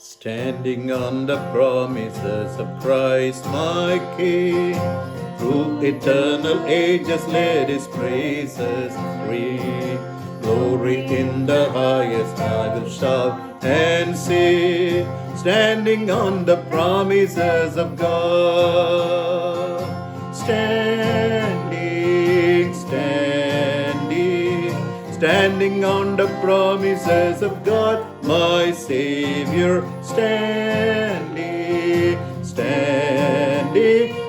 Standing on the promises of Christ my King, through eternal ages let His praises ring. Glory in the highest I will shout and sing, standing on the promises of God. Standing on the promises of God, my Savior, standing,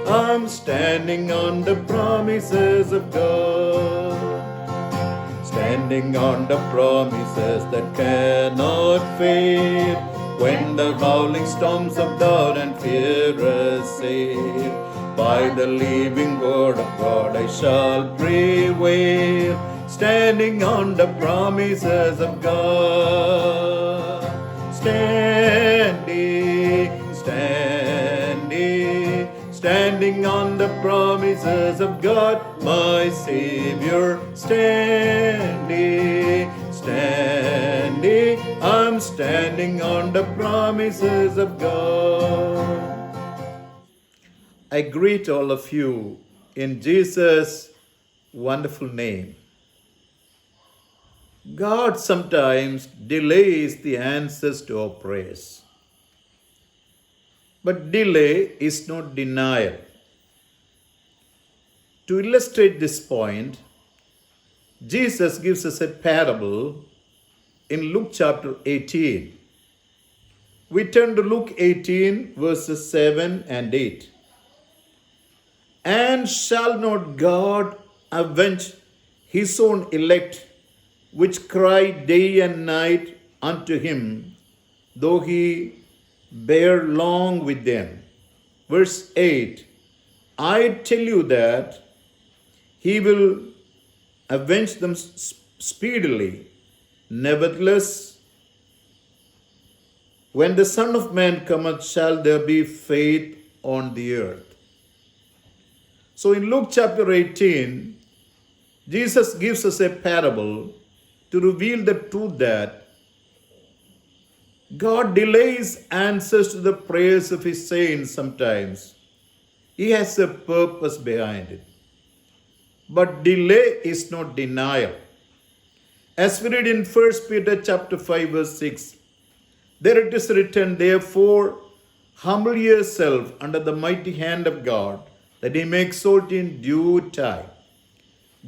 I'm standing on the promises of God. Standing on the promises that cannot fail, when the howling storms of doubt and fear assail, by the living word of God I shall prevail. Standing on the promises of God. Standing on the promises of God, my Savior, standing, I'm standing on the promises of God. I greet all of you in Jesus' wonderful name. God sometimes delays the answers to our prayers. But delay is not denial. To illustrate this point, Jesus gives us a parable in Luke chapter 18. We turn to Luke 18, verses 7 and 8. And shall not God avenge his own elect, which cry day and night unto him, though he bear long with them? Verse 8, I tell you that he will avenge them speedily. Nevertheless, when the Son of Man cometh, shall there be faith on the earth? So in Luke chapter 18, Jesus gives us a parable to reveal the truth that God delays answers to the prayers of his saints sometimes. He has a purpose behind it. But delay is not denial. As we read in 1 Peter chapter 5, verse 6, there it is written, therefore, humble yourself under the mighty hand of God, that he may exalt you in due time.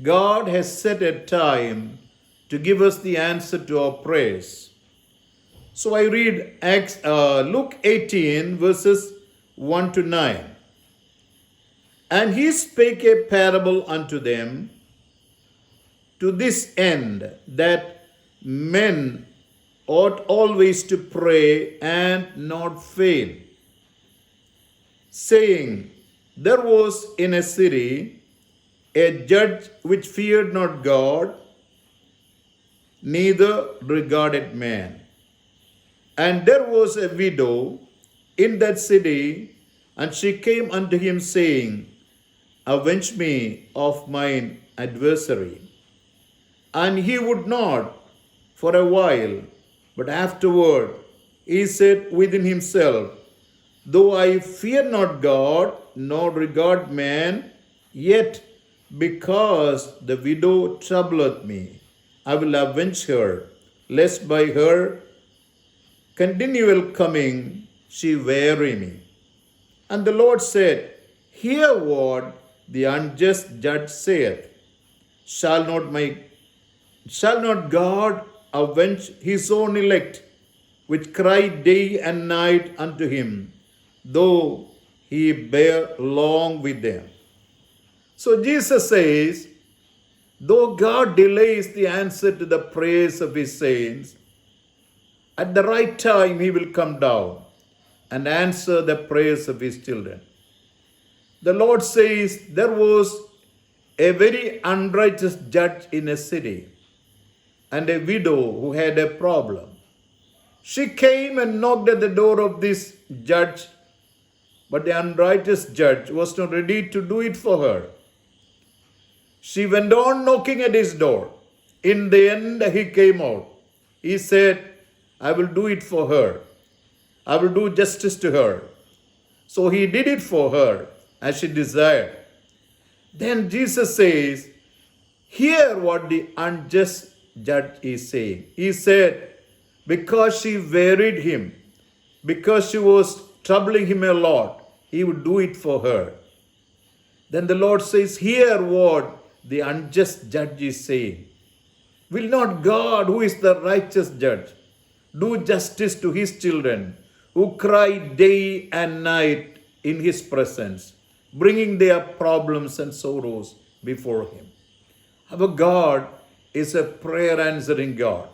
God has set a time to give us the answer to our prayers. So I read Luke 18, verses 1 to 9. And he spake a parable unto them, to this end, that men ought always to pray and not fail, saying, there was in a city a judge which feared not God, neither regarded man. And there was a widow in that city, and she came unto him, saying, avenge me of mine adversary. And he would not for a while, but afterward he said within himself, though I fear not God, nor regard man, yet because the widow troubleth me, I will avenge her, lest by her continual coming she weary me. And the Lord said, hear what the unjust judge saith. Shall not God avenge his own elect, which cry day and night unto him, though he bear long with them? So Jesus says, though God delays the answer to the prayers of his saints, at the right time he will come down and answer the prayers of his children. The Lord says there was a very unrighteous judge in a city and a widow who had a problem. She came and knocked at the door of this judge, but the unrighteous judge was not ready to do it for her. She went on knocking at his door. In the end, he came out. He said, I will do it for her. I will do justice to her. So he did it for her as she desired. Then Jesus says, hear what the unjust judge is saying. He said, because she wearied him, because she was troubling him a lot, he would do it for her. Then the Lord says, hear what the unjust judge is saying. Will not God, who is the righteous judge, do justice to his children who cry day and night in his presence, bringing their problems and sorrows before him? Our God is a prayer answering God.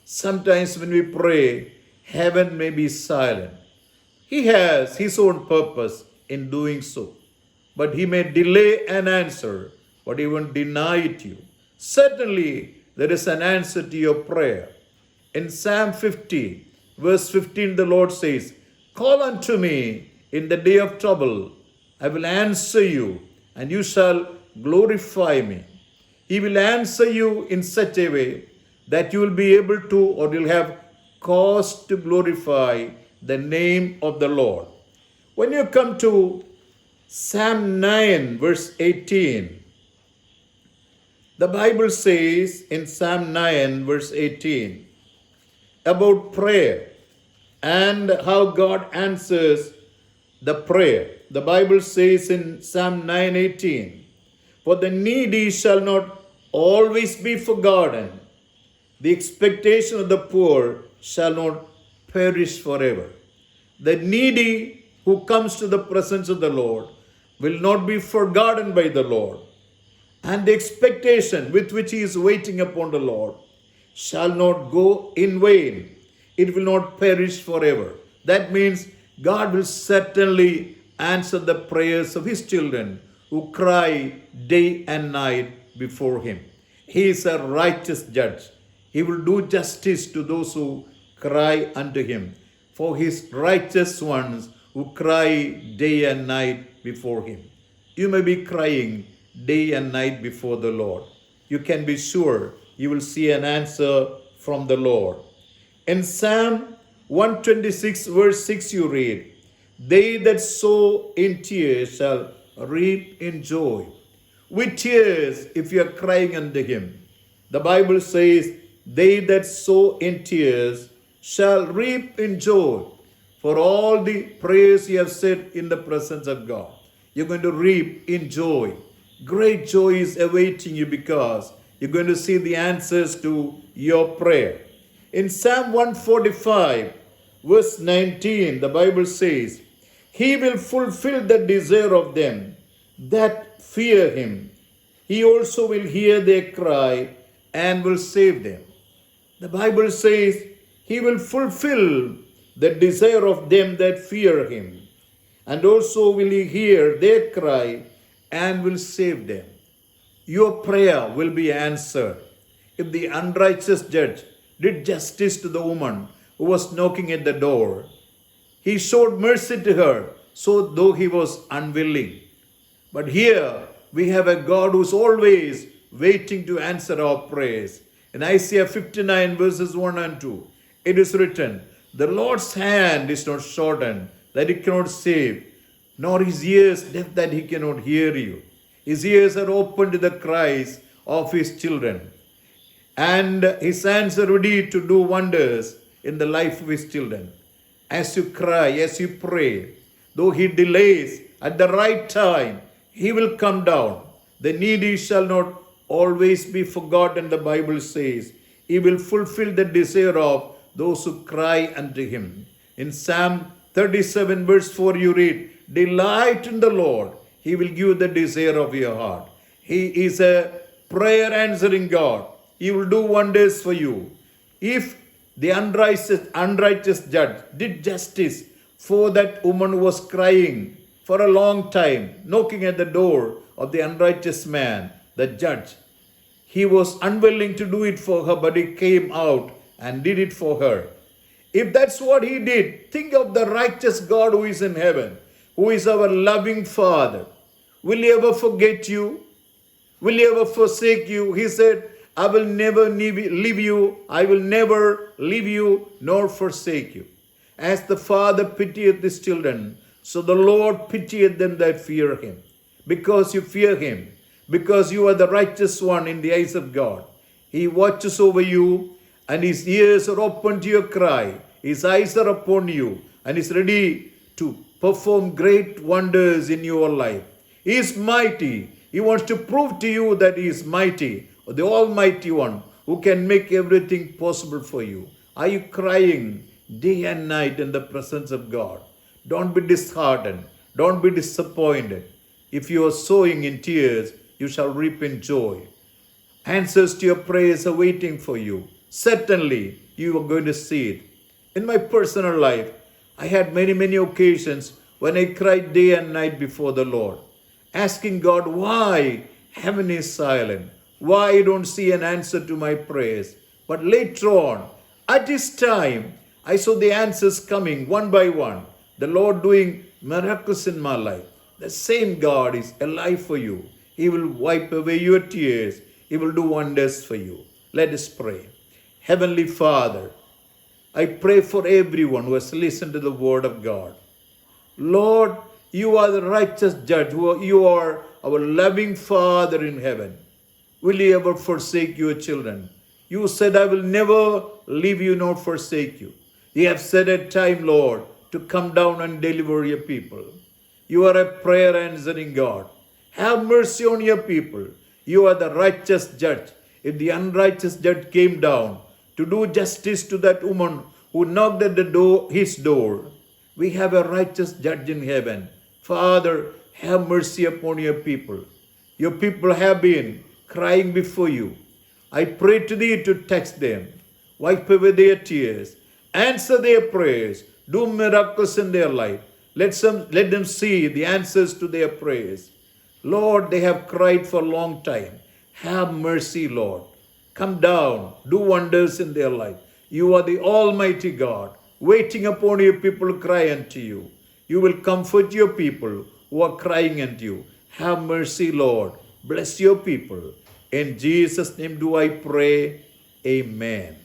Sometimes when we pray, heaven may be silent. He has his own purpose in doing so. But he may delay an answer, but he won't deny it to you. Certainly, there is an answer to your prayer. In Psalm 50, verse 15, the Lord says, call unto me in the day of trouble. I will answer you, and you shall glorify me. He will answer you in such a way that you will be able to, or you'll have cause to glorify the name of the Lord. When you come to Psalm 9, verse 18, the Bible says in Psalm 9, verse 18, about prayer and how God answers the prayer. The Bible says in Psalm 9:18, for the needy shall not always be forgotten. The expectation of the poor shall not perish forever. The needy who comes to the presence of the Lord will not be forgotten by the Lord. And the expectation with which he is waiting upon the Lord shall not go in vain. It will not perish forever. That means God will certainly answer the prayers of his children who cry day and night before him. He is a righteous judge. He will do justice to those who cry unto him, for his righteous ones who cry day and night before him. You may be crying day and night before the Lord. You can be sure you will see an answer from the Lord. In Psalm 126 verse 6 you read, they that sow in tears shall reap in joy. With tears, if you are crying unto him, the Bible says, they that sow in tears shall reap in joy. For all the prayers you have said in the presence of God, you're going to reap in joy. Great joy is awaiting you because you're going to see the answers to your prayer. In Psalm 145, verse 19, the Bible says, he will fulfill the desire of them that fear him. He also will hear their cry and will save them. The Bible says, he will fulfill the desire of them that fear him. And also will he hear their cry and will save them. Your prayer will be answered. If the unrighteous judge did justice to the woman who was knocking at the door, he showed mercy to her, so though he was unwilling. But here we have a God who's always waiting to answer our prayers. In Isaiah 59 verses 1 and 2, it is written, the Lord's hand is not shortened that he cannot save, nor his ears deaf that he cannot hear you. His ears are open to the cries of his children, and his hands are ready to do wonders in the life of his children. As you cry, as you pray, though he delays, at the right time, he will come down. The needy shall not always be forgotten, the Bible says. He will fulfill the desire of those who cry unto him. In Psalm 37 verse 4 you read, delight in the Lord, he will give the desire of your heart. He is a prayer answering God. He will do wonders for you. If the unrighteous judge did justice for that woman who was crying for a long time, knocking at the door of the unrighteous man, the judge, he was unwilling to do it for her, but he came out and did it for her. If that's what he did, think of the righteous God who is in heaven, who is our loving Father. Will he ever forget you? Will he ever forsake you? He said, I will never leave you. I will never leave you nor forsake you. As the Father pitieth his children, so the Lord pitieth them that fear him. Because you fear him, because you are the righteous one in the eyes of God. He watches over you, and his ears are open to your cry. His eyes are upon you, and is ready to perform great wonders in your life. He is mighty. He wants to prove to you that he is mighty, the Almighty One, who can make everything possible for you. Are you crying day and night in the presence of God? Don't be disheartened. Don't be disappointed. If you are sowing in tears, you shall reap in joy. Answers to your prayers are waiting for you. Certainly, you are going to see it. In my personal life, I had many occasions when I cried day and night before the Lord, asking God why heaven is silent, why I don't see an answer to my prayers. But later on, at this time, I saw the answers coming one by one, the Lord doing miracles in my life. The same God is alive for you. He will wipe away your tears. He will do wonders for you. Let us pray. Heavenly Father, I pray for everyone who has listened to the word of God. Lord, you are the righteous judge. You are our loving Father in heaven. Will you ever forsake your children? You said, I will never leave you nor forsake you. You have said at time, Lord, to come down and deliver your people. You are a prayer answering God. Have mercy on your people. You are the righteous judge. If the unrighteous judge came down to do justice to that woman who knocked at his door, we have a righteous judge in heaven. Father, have mercy upon your people. Your people have been crying before you. I pray to thee to touch them, wipe away their tears, answer their prayers, do miracles in their life. Let them see the answers to their prayers. Lord, they have cried for a long time. Have mercy, Lord. Come down, do wonders in their life. You are the Almighty God, waiting upon your people who cry unto you. You will comfort your people who are crying unto you. Have mercy, Lord. Bless your people. In Jesus' name do I pray. Amen.